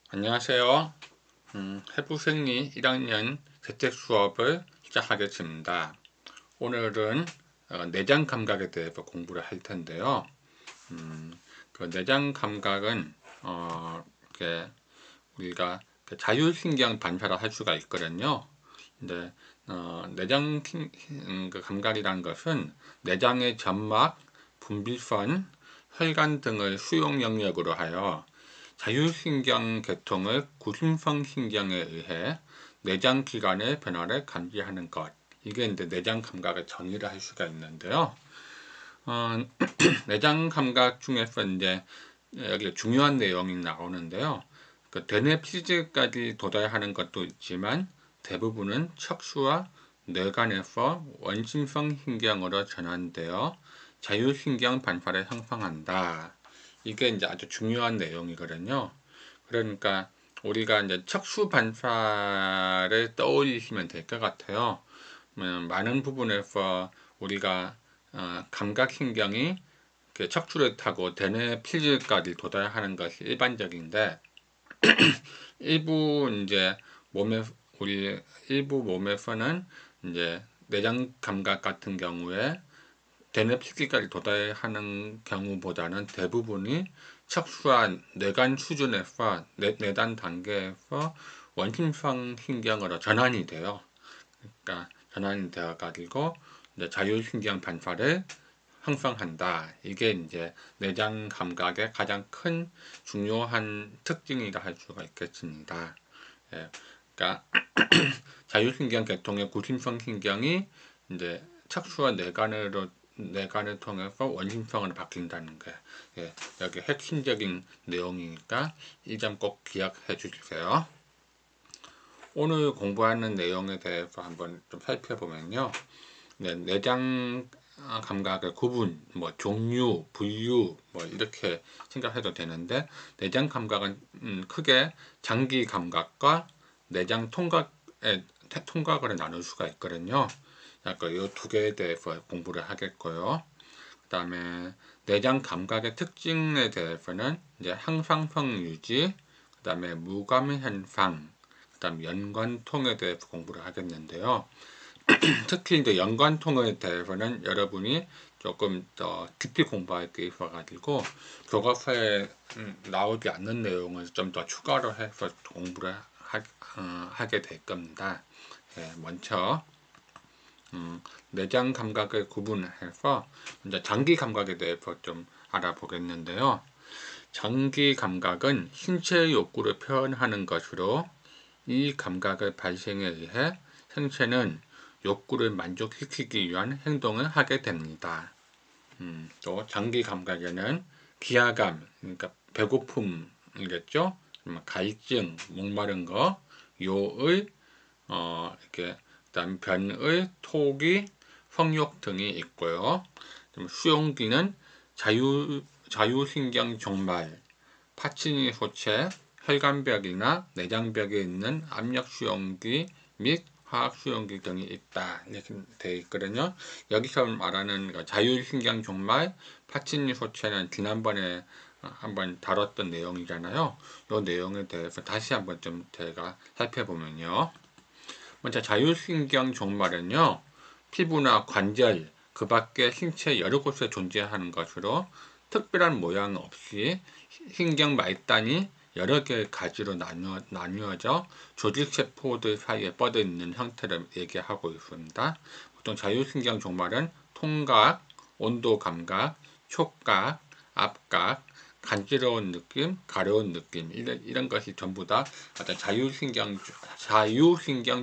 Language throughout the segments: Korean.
안녕하세요. 해부생리 1학년 재택 수업을 시작하겠습니다. 오늘은 내장 감각에 대해서 공부를 할 텐데요. 그 내장 감각은 이렇게 우리가 자율신경 반사를 할 수가 있거든요. 근데 내장 그 감각이란 것은 내장의 점막, 분비선, 혈관 등의 수용 영역으로 하여 자율신경 계통의 구심성 신경에 의해 내장 기관의 변화를 감지하는 것. 이게 이제 내장 감각의 정의를 할 수가 있는데요. 내장 감각 중에서 이제 여기 중요한 내용이 나오는데요. 그 대뇌 피지까지 도달하는 것도 있지만 대부분은 척수와 뇌관에서 원심성 신경으로 전환되어 자율신경 반사를 형성한다. 이게 이제 아주 중요한 내용이거든요. 그러니까 우리가 이제 척수 반사를 떠올리시면 될 것 같아요. 많은 부분에서 우리가 감각신경이 척추를 타고 대뇌 피질까지 도달하는 것이 일반적인데 일부 이제 몸에 우리 일부 몸에서는 이제 내장 감각 같은 경우에 대뇌 피질까지 도달하는 경우보다는 대부분이 척수와 뇌관 수준에서 내단 단계에서 원심성 신경으로 전환이 돼요. 그러니까 전환이 되어 가지고 자율신경 반사를 형성한다. 이게 이제 내장 감각의 가장 큰 중요한 특징이라 할 수가 있겠습니다. 예, 그러니까 자율신경 계통의 구심성 신경이 이제 척수와 뇌관을 통해서 원심성으로 바뀐다는 게 여기 핵심적인 내용이니까 이 점 꼭 기억해 주세요. 오늘 공부하는 내용에 대해서 한번 좀 살펴보면요. 내장 감각의 구분, 종류, 분류, 이렇게 생각해도 되는데, 내장 감각은 크게 장기 감각과 내장 통각으로 나눌 수가 있거든요. 그러니까 이 두 개에 대해서 공부를 하겠고요. 그 다음에 내장 감각의 특징에 대해서는 이제 항상성 유지, 그 다음에 무감 현상, 그 다음 연관통에 대해서 공부를 하겠는데요. 특히 이제 연관통에 대해서는 여러분이 조금 더 깊이 공부할 게 있어가지고 교과서에 나오지 않는 내용을 좀 더 추가로 해서 공부를 하게 될 겁니다. 먼저 내장 감각을 구분해서 이제 장기 감각에 대해서 좀 알아보겠는데요. 장기 감각은 신체의 욕구를 표현하는 것으로 이 감각의 발생에 의해 생체는 욕구를 만족시키기 위한 행동을 하게 됩니다. 또 장기 감각에는 기하감, 그러니까 배고픔이겠죠. 갈증, 목마른 거, 요의, 이렇게 그다음 변의, 토기, 성욕 등이 있고요. 수용기는 자유신경 종말, 파치니 소체, 혈관벽이나 내장벽에 있는 압력 수용기 및 화학 수용기 등이 있다. 이렇게 되어 있거든요. 여기서 말하는 자율신경 종말, 파치니 소체는 지난번에 한번 다뤘던 내용이잖아요. 이 내용에 대해서 다시 한번 좀 제가 살펴보면요. 먼저 자율신경 종말은요, 피부나 관절, 그 밖에 신체 여러 곳에 존재하는 것으로 특별한 모양 없이 신경 말단이 여러 개의 가지로 나누어져 조직세포들 사이에 뻗어 있는 형태를 얘기하고 있습니다. 보통 자율신경 종말은 통각, 온도 감각, 촉각, 압각, 간지러운 느낌, 가려운 느낌 이런 것이 전부 다 어떤 자율신경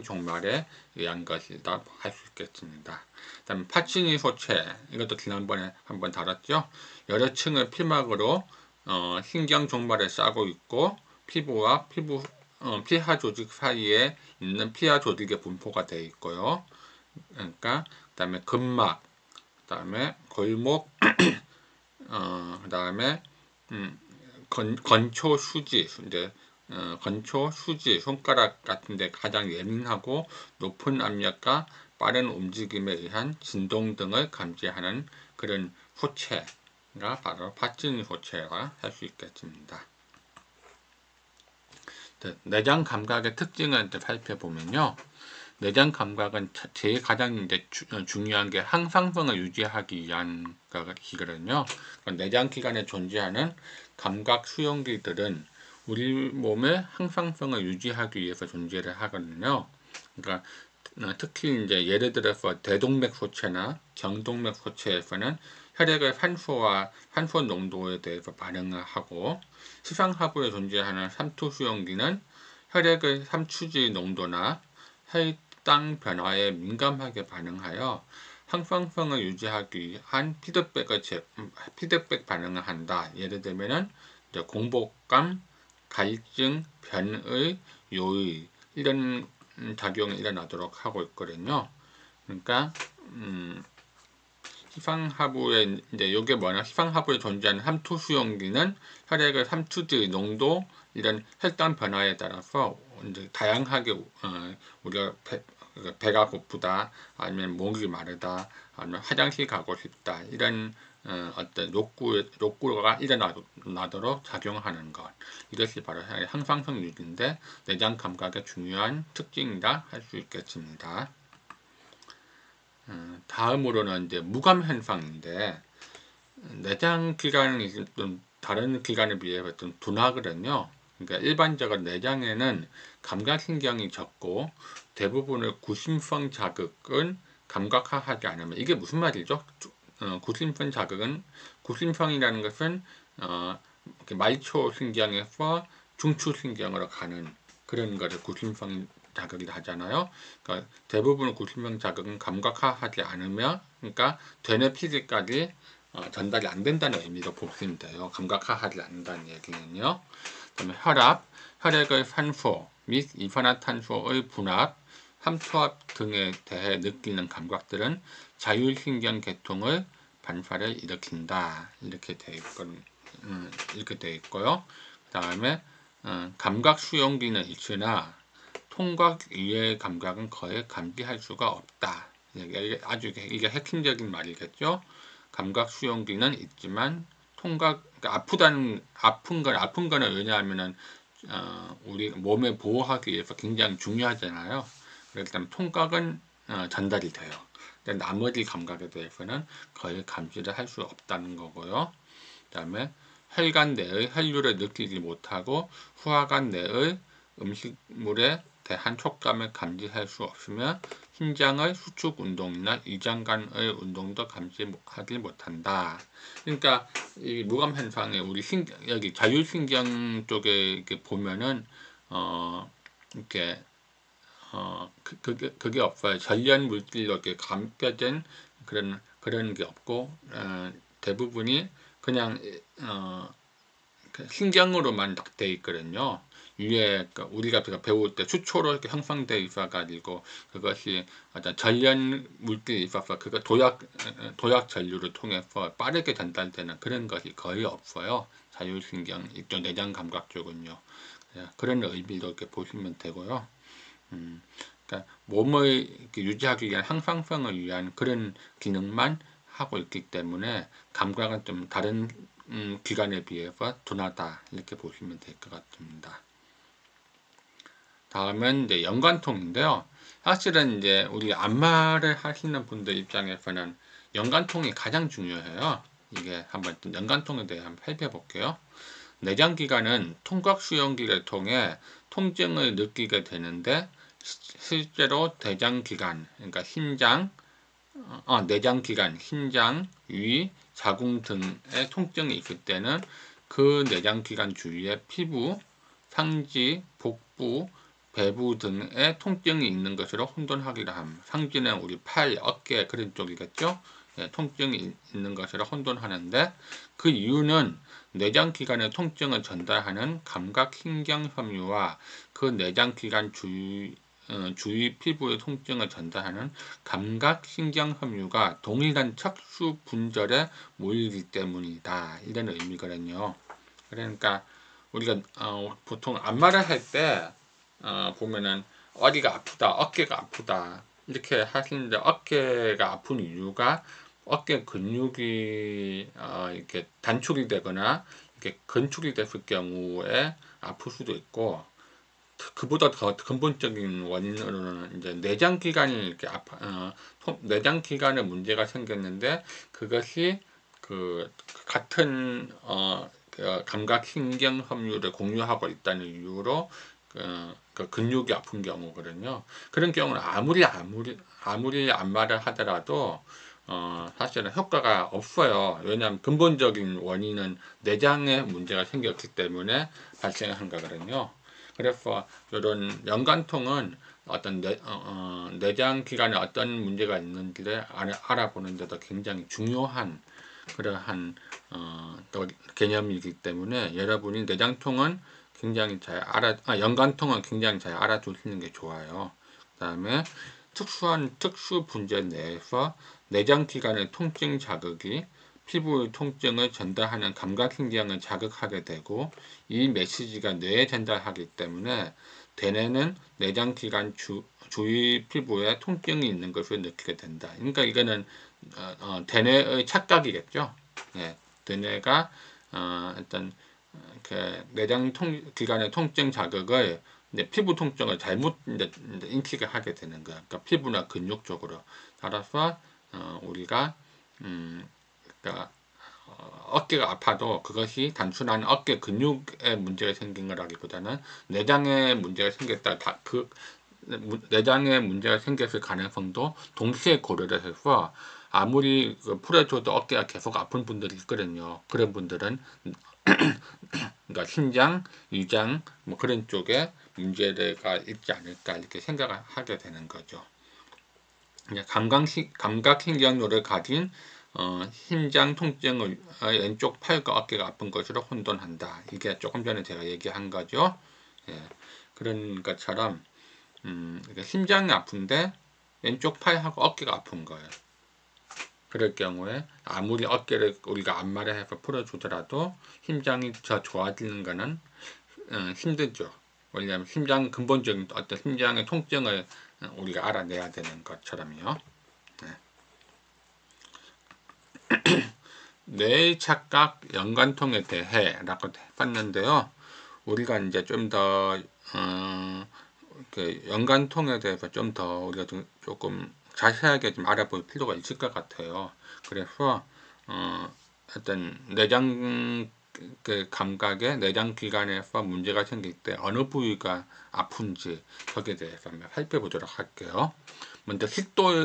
종말에 의한 것이다 할 수 있겠습니다. 그다음에 파치니 소체 이것도 지난번에 한번 다뤘죠. 여러 층의 피막으로 신경 종말에 싸고 있고 피부와 피하 조직 사이에 있는 피하 조직의 분포가 되어 있고요. 그러니까 그다음에 근막, 그다음에 골목, 그다음에 건초 수지, 이제 건초 수지 손가락 같은데 가장 예민하고 높은 압력과 빠른 움직임에 의한 진동 등을 감지하는 그런 호체가 바로 파치니 호체가 할 수 있겠습니다. 내장 감각의 특징을 이제 살펴보면요. 내장 감각은 제일 가장 이제 중요한 게 항상성을 유지하기 위한 거거든요. 내장 기관에 존재하는 감각 수용기들은 우리 몸의 항상성을 유지하기 위해서 존재를 하거든요. 그러니까 특히 이제 예를 들어서 대동맥 소체나 경동맥 소체에서는 혈액의 산소 농도에 대해서 반응을 하고, 시상하부에 존재하는 삼투 수용기는 혈액의 삼투지 농도나 혈당 변화에 민감하게 반응하여 항상성을 유지하기 위한 피드백 반응을 한다. 예를 들면은 공복감, 갈증, 변의, 요의 이런 작용이 일어나도록 하고 있거든요. 그러니까 시상하부에 이제 요게 뭐냐, 시상하부에 존재하는 삼투수용기는 혈액의 삼투지 농도, 이런 혈당 변화에 따라서 이제 다양하게 우리가 배가 고프다, 아니면 목이 마르다, 아니면 화장실 가고 싶다, 이런 어떤 욕구가 일어나도록 작용하는 것, 이것이 바로 항상성 유지인데 내장 감각의 중요한 특징이라 할 수 있겠습니다. 다음으로는 이제 무감 현상인데, 내장 기관이 좀 다른 기관에 비해 좀 둔하거든요. 그러니까 일반적으로 내장에는 감각신경이 적고 대부분의 구심성 자극은 감각화하지 않으면, 이게 무슨 말이죠? 구심성 자극은, 구심성이라는 것은 말초 신경에서 중추 신경으로 가는 그런 거를 구심성 자극이라 하잖아요. 그러니까 대부분의 구심성 자극은 감각화하지 않으면, 그러니까 되뇌 피지까지 전달이 안 된다는 의미로 보시면 돼요. 감각화하지 않는다는 얘기는요. 그다음에 혈액의 산소 및 이산화탄소의 분압, 삼투압 등에 대해 느끼는 감각들은 자율신경 계통을 반사를 일으킨다. 이렇게 돼 있고요. 그 다음에 감각 수용기는 있으나 통각 이외의 감각은 거의 감지할 수가 없다. 이게 핵심적인 말이겠죠. 감각 수용기는 있지만 통각, 그러니까 아픈 거는 왜냐하면은 우리 몸에 보호하기 위해서 굉장히 중요하잖아요. 그렇기 때문에 통각은 전달이 돼요. 근데 나머지 감각에 대해서는 거의 감지를 할 수 없다는 거고요. 그 다음에 혈관 내의 혈류를 느끼지 못하고 후하관 내의 음식물에 대한 촉감을 감지할 수 없으며 심장의 수축 운동이나 위장관의 운동도 감지하지 못한다. 그러니까 이 무감 현상에 우리 여기 자율신경 쪽에 이렇게 보면은 이렇게 그게 없어요. 전련 물질로 이렇게 감겨진 그런 게 없고, 대부분이 그냥 신경으로만 딱 돼 있거든요. 위에 우리가 배울 때 수초로 이렇게 형성되어 있어가지고 그것이 어떤 전련 물질이 있어서 그거 도약 전류를 통해서 빠르게 전달되는 그런 것이 거의 없어요. 자율신경 이쪽 내장 감각 쪽은요. 그런 의미로 이렇게 보시면 되고요. 그러니까 몸을 이렇게 유지하기 위한 항상성을 위한 그런 기능만 하고 있기 때문에 감각은 좀 다른 기관에 비해서 둔하다, 이렇게 보시면 될 것 같습니다. 다음은 이제 연관통인데요. 사실은 이제 우리 안마를 하시는 분들 입장에서는 연관통이 가장 중요해요. 이게 한번 연관통에 대해 한번 살펴볼게요. 내장기관은 통각수용기를 통해 통증을 느끼게 되는데, 실제로 대장기관, 그러니까 내장기관, 심장, 위, 자궁 등의 통증이 있을 때는 그 내장기관 주위에 피부, 상지, 복부, 배부 등의 통증이 있는 것으로 혼돈하기로 함. 상지는 우리 팔, 어깨 그런 쪽이겠죠. 통증이 있는 것으로 혼돈하는데, 그 이유는 내장기관의 통증을 전달하는 감각신경섬유와 그 내장기관 주위 피부의 통증을 전달하는 감각신경섬유가 동일한 척수 분절에 모이기 때문이다. 이런 의미거든요. 그러니까 우리가 보통 안마를 할 때 보면은 어디가 아프다, 어깨가 아프다 이렇게 하시는데, 어깨가 아픈 이유가 어깨 근육이 이렇게 단축이 되거나 이렇게 건축이 됐을 경우에 아플 수도 있고, 그보다 더 근본적인 원인으로는 이제 내장 기관이 이렇게 내장 기관에 문제가 생겼는데 그것이 그 같은 그 감각신경 섬유를 공유하고 있다는 이유로 그 근육이 아픈 경우거든요. 그런 경우는 아무리 안마를 하더라도 사실은 효과가 없어요. 왜냐하면 근본적인 원인은 내장에 문제가 생겼기 때문에 발생한 거거든요. 그래서 이런 연관통은 어떤 내장 기관에 어떤 문제가 있는지를 알아보는 데도 굉장히 중요한 그러한 또 개념이기 때문에 여러분이 내장통은 굉장히 연관통은 굉장히 잘 알아두시는 게 좋아요. 그 다음에 특수 분자 내에서 내장 기관의 통증 자극이 피부의 통증을 전달하는 감각신경을 자극하게 되고 이 메시지가 뇌에 전달하기 때문에 대뇌는 내장 기관 주위 피부에 통증이 있는 것을 느끼게 된다. 그러니까 이거는 대뇌의 착각이겠죠. 예, 대뇌가 어떤 그 내장 기관의 통증 자극을 이제 피부 통증을 잘못 이제 인식을 하게 되는 거야. 그러니까 피부나 근육 쪽으로. 따라서 우리가 그러니까 어깨가 아파도 그것이 단순한 어깨 근육에 문제가 생긴 거라기보다는 내장에 문제가 생겼다. 그 내장에 문제가 생겼을 가능성도 동시에 고려를 해서 아무리 풀어줘도 어깨가 계속 아픈 분들이 있거든요. 그런 분들은 그러니까 신장, 위장 뭐 그런 쪽에 문제가 있지 않을까 이렇게 생각을 하게 되는 거죠. 감각신경류를 가진 심장 통증을 왼쪽 팔과 어깨가 아픈 것으로 혼돈한다. 이게 조금 전에 제가 얘기한 거죠. 예, 그런 것처럼 심장이 아픈데 왼쪽 팔하고 어깨가 아픈 거예요. 그럴 경우에 아무리 어깨를 우리가 안마를 해서 풀어주더라도 심장이 더 좋아지는 것은 힘들죠. 왜냐하면 근본적인 어떤 심장의 통증을 우리가 알아내야 되는 것처럼요. 네. 뇌의 착각 연관통에 대해라고 봤는데요. 우리가 이제 좀 더 그 연관통에 대해서 좀 더 우리가 조금 자세하게 좀 알아볼 필요가 있을 것 같아요. 그래서 어떤 내장 그 감각의 내장 기관에서 문제가 생길 때 어느 부위가 아픈지 거기에 대해서 한번 살펴보도록 할게요. 먼저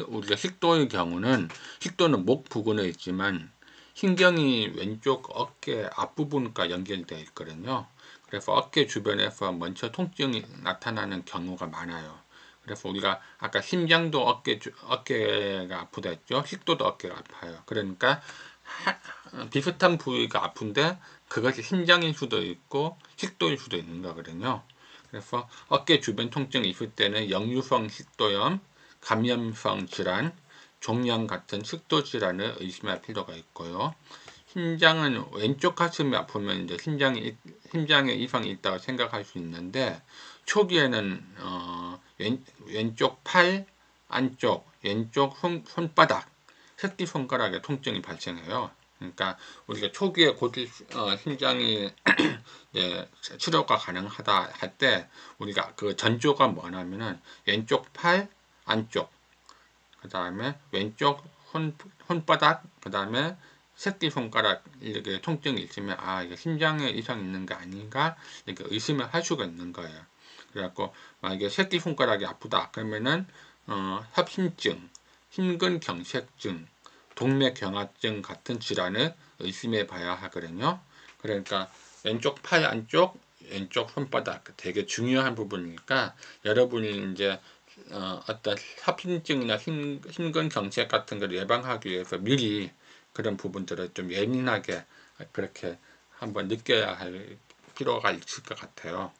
우리가 식도의 경우는 식도는 목 부근에 있지만 신경이 왼쪽 어깨 앞부분과 연결되어 있거든요. 그래서 어깨 주변에서 먼저 통증이 나타나는 경우가 많아요. 그래서 우리가 아까 심장도 어깨가 아프다 했죠. 식도도 어깨가 아파요. 그러니까 비슷한 부위가 아픈데 그것이 심장일 수도 있고 식도일 수도 있는 거거든요. 그래서 어깨 주변 통증이 있을 때는 역류성 식도염, 감염성 질환, 종양 같은 식도 질환을 의심할 필요가 있고요. 심장은 왼쪽 가슴이 아프면 이제 심장에 이상이 있다고 생각할 수 있는데 초기에는 왼쪽 팔 안쪽, 왼쪽 손바닥, 새끼손가락에 통증이 발생해요. 그러니까 우리가 초기에 심장이 예, 치료가 가능하다 할 때 우리가 그 전조가 뭐냐면은 왼쪽 팔 안쪽, 그 다음에 왼쪽 손바닥, 그 다음에 새끼손가락 이렇게 통증이 있으면 이게 심장에 이상이 있는 게 아닌가 이렇게 의심을 할 수가 있는 거예요. 그래갖고 만약에 새끼손가락이 아프다 그러면은 협심증, 심근경색증, 동맥경화증 같은 질환을 의심해 봐야 하거든요. 그러니까 왼쪽 팔 안쪽, 왼쪽 손바닥 되게 중요한 부분이니까 여러분이 이제 어떤 협심증이나 심근경색 같은 걸 예방하기 위해서 미리 그런 부분들을 좀 예민하게 그렇게 한번 느껴야 할 필요가 있을 것 같아요.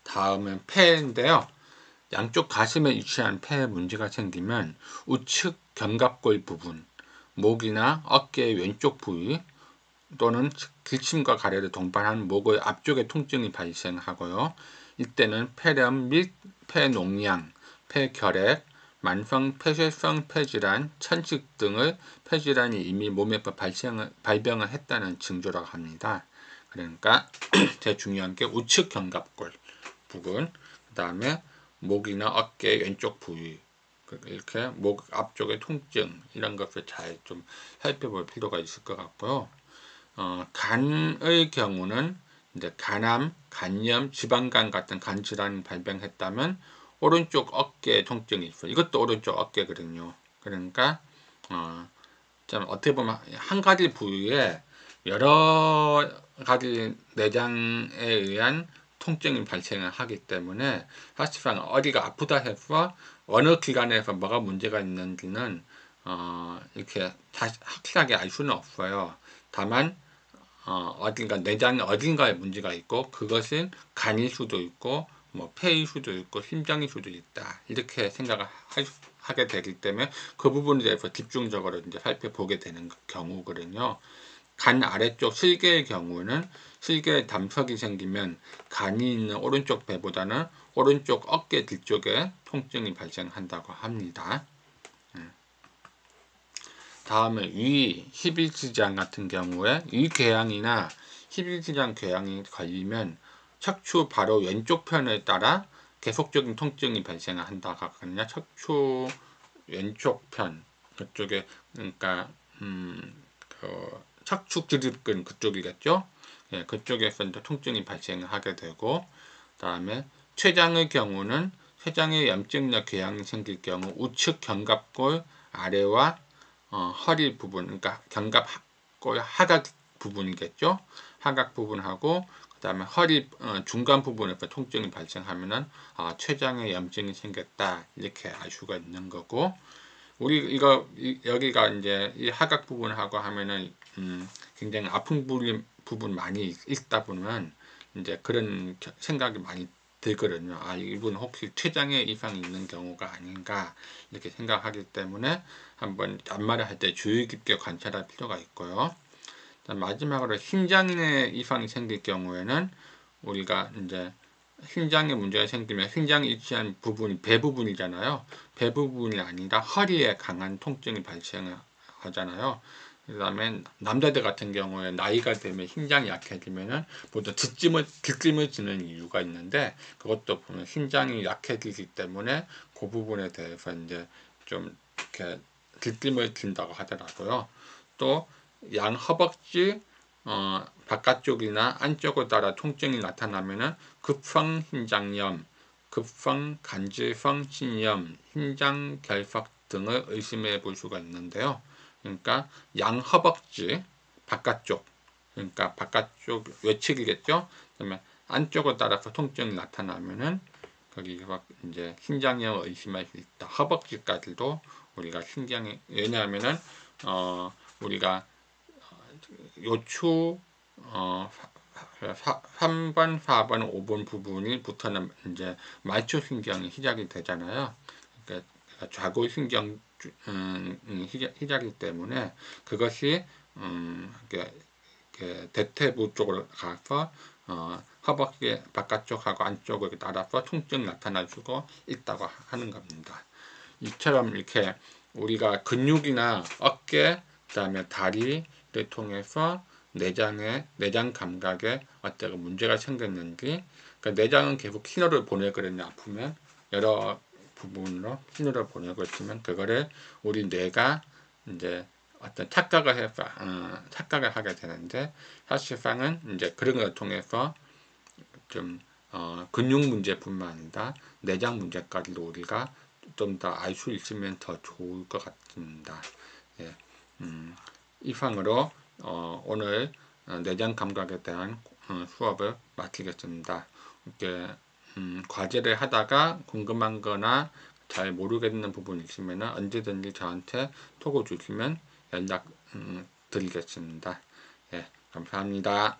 다음은 폐인데요. 양쪽 가슴에 위치한 폐에 문제가 생기면 우측 견갑골 부분, 목이나 어깨의 왼쪽 부위 또는 기침과 가래를 동반한 목의 앞쪽에 통증이 발생하고요. 이때는 폐렴 및 폐농양, 폐결핵, 만성 폐쇄성 폐질환, 천식 등의 폐질환이 이미 몸에 발병을 했다는 징조라고 합니다. 그러니까 제일 중요한 게 우측 견갑골 부분, 그 다음에 목이나 어깨 왼쪽 부위, 이렇게 목 앞쪽의 통증 이런 것을 잘 좀 살펴볼 필요가 있을 것 같고요. 간의 경우는 이제 간암, 간염, 지방간 같은 간 질환이 발병했다면 오른쪽 어깨에 통증이 있어요. 이것도 오른쪽 어깨거든요. 그러니까 좀 어떻게 보면 한 가지 부위에 여러 가지 내장에 의한 통증이 발생을 하기 때문에 사실상 어디가 아프다 해서 어느 기관에서 뭐가 문제가 있는지는 이렇게 확실하게 알 수는 없어요. 다만 어딘가 내장 어딘가에 문제가 있고 그것은 간일 수도 있고 뭐 폐일 수도 있고 심장일 수도 있다 이렇게 생각을 하게 되기 때문에 그 부분에 대해서 집중적으로 이제 살펴보게 되는 경우거든요. 간 아래쪽 실개의 경우는 실개에 담석이 생기면 간이 있는 오른쪽 배보다는 오른쪽 어깨 뒤쪽에 통증이 발생한다고 합니다. 다음에 위 11지장 같은 경우에 위궤양이나 11지장 궤양이 걸리면 척추 바로 왼쪽 편에 따라 계속적인 통증이 발생한다고 하거든요. 척추 왼쪽 편 그쪽에 그러니까 척추 기립근 그쪽이겠죠. 예, 그쪽에서 이제 통증이 발생하게 되고, 그다음에 췌장의 경우는 췌장에 염증이나 궤양이 생길 경우 우측 견갑골 아래와 허리 부분, 그러니까 견갑골 하각 부분이겠죠. 하각 부분하고 그다음에 허리 중간 부분에서 통증이 발생하면은 췌장에 염증이 생겼다 이렇게 알 수가 있는 거고, 우리 여기가 이제 이 하각 부분하고 하면은 굉장히 아픈 부분 많이 있다 보면 이제 그런 생각이 많이 들거든요. 이분 혹시 췌장에 이상이 있는 경우가 아닌가 이렇게 생각하기 때문에 한번 안마를 할 때 주의 깊게 관찰할 필요가 있고요. 마지막으로 심장에 이상이 생길 경우에는 우리가 이제 심장에 문제가 생기면 심장이 위치한 부분이 배 부분이잖아요. 배 부분이 아니라 허리에 강한 통증이 발생하잖아요. 그 다음에 남자들 같은 경우에 나이가 되면 심장이 약해지면은 보통 들짐을 지는 이유가 있는데, 그것도 보면 심장이 약해지기 때문에 그 부분에 대해서 이제 좀 이렇게 들짐을 진다고 하더라고요. 또 양 허벅지 바깥쪽이나 안쪽에 따라 통증이 나타나면은 급성 심장염, 급성 간질성 신염, 심장결석 등을 의심해 볼 수가 있는데요. 그러니까 양 허벅지 바깥쪽, 그러니까 바깥쪽 외측이겠죠. 그다음에 안쪽에 따라서 통증이 나타나면은 거기가 이제 심장염을 의심할 수 있다. 허벅지까지도 우리가 왜냐하면은 우리가 요추 3번, 4번, 5번 부분이부터는 이제 말초신경이 시작이 되잖아요. 그러니까 좌골신경 시작이기 때문에 그것이 대퇴부 쪽으로 가서 허벅지 바깥쪽하고 안쪽을 따라서 통증이 나타날 수가 있다고 하는 겁니다. 이처럼 이렇게 우리가 근육이나 어깨, 그다음에 다리를 통해서 내장 감각에 어떤 문제가 생겼는지, 그러니까 내장은 계속 신호를 보내거든요. 아프면 여러 부분으로 신호를 보내고 있으면 그거를 우리 뇌가 이제 어떤 착각을 하게 되는데, 사실상은 이제 그런 걸 통해서 좀 근육 문제뿐만 아니라 내장 문제까지도 우리가 좀 더 알 수 있으면 더 좋을 것 같습니다. 예, 이상으로 오늘 내장 감각에 대한 수업을 마치겠습니다. 이렇게 과제를 하다가 궁금한 거나 잘 모르겠는 부분이 있으면 언제든지 저한테 톡을 주시면 연락 드리겠습니다. 예, 감사합니다.